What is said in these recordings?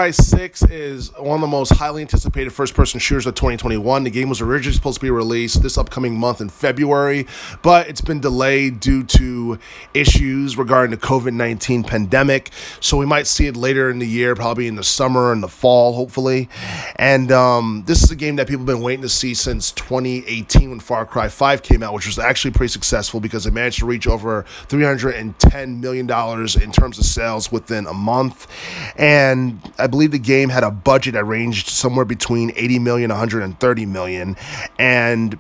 Cry 6 is one of the most highly anticipated first-person shooters of 2021. The game was originally supposed to be released this upcoming month in February, but it's been delayed due to issues regarding the COVID-19 pandemic. So we might see it later in the year, probably in the summer and the fall, hopefully. And this is a game that people have been waiting to see since 2018 when Far Cry 5 came out, which was actually pretty successful because it managed to reach over $310 million in terms of sales within a month. And I believe the game had a budget that ranged somewhere between 80 million and 130 million. And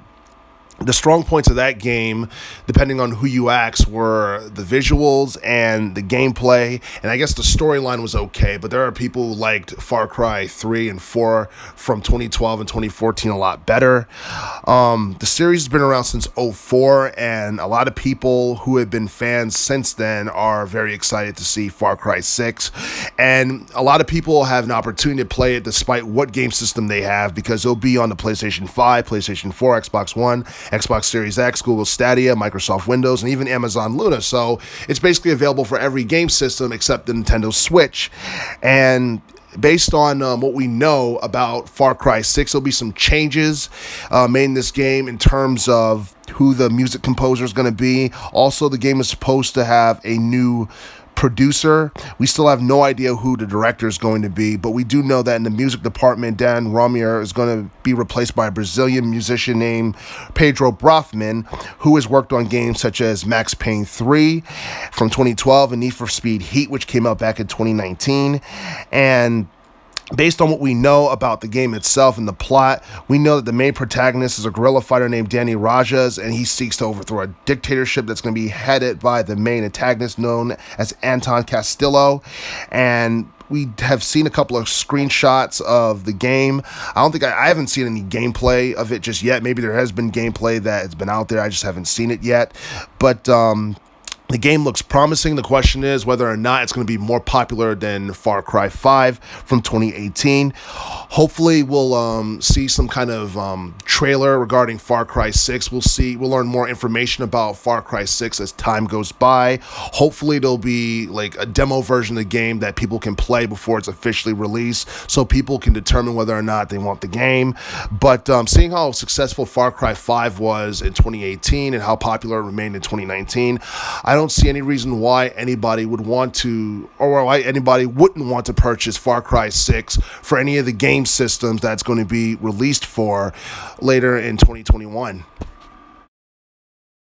the strong points of that game, depending on who you ask, were the visuals and the gameplay. And I guess the storyline was okay, but there are people who liked Far Cry 3 and 4 from 2012 and 2014 a lot better. The series has been around since 2004, and a lot of people who have been fans since then are very excited to see Far Cry 6. And a lot of people have an opportunity to play it despite what game system they have, because it'll be on the PlayStation 5, PlayStation 4, Xbox One, Xbox Series X, Google Stadia, Microsoft Windows, and even Amazon Luna. So it's basically available for every game system except the Nintendo Switch. And based on what we know about Far Cry 6, there'll be some changes made in this game in terms of who the music composer is going to be. Also, the game is supposed to have a new producer. We still have no idea who the director is going to be, but we do know that in the music department, Dan Romier is going to be replaced by a Brazilian musician named Pedro Brafman, who has worked on games such as Max Payne 3 from 2012 and Need for Speed Heat, which came out back in 2019. And based on what we know about the game itself and the plot, we know that the main protagonist is a guerrilla fighter named Danny Rajas, and he seeks to overthrow a dictatorship that's going to be headed by the main antagonist known as Anton Castillo. And we have seen a couple of screenshots of the game. I haven't seen any gameplay of it just yet. Maybe there has been gameplay that has been out there. I just haven't seen it yet. But the game looks promising. The question is whether or not it's going to be more popular than Far Cry 5 from 2018. Hopefully, we'll see some kind of trailer regarding Far Cry 6. We'll learn more information about Far Cry 6 as time goes by. Hopefully, there'll be like a demo version of the game that people can play before it's officially released, so people can determine whether or not they want the game. But seeing how successful Far Cry 5 was in 2018 and how popular it remained in 2019, I don't see any reason why anybody would want to, or why anybody wouldn't want to purchase Far Cry 6 for any of the game systems that's going to be released for later in 2021.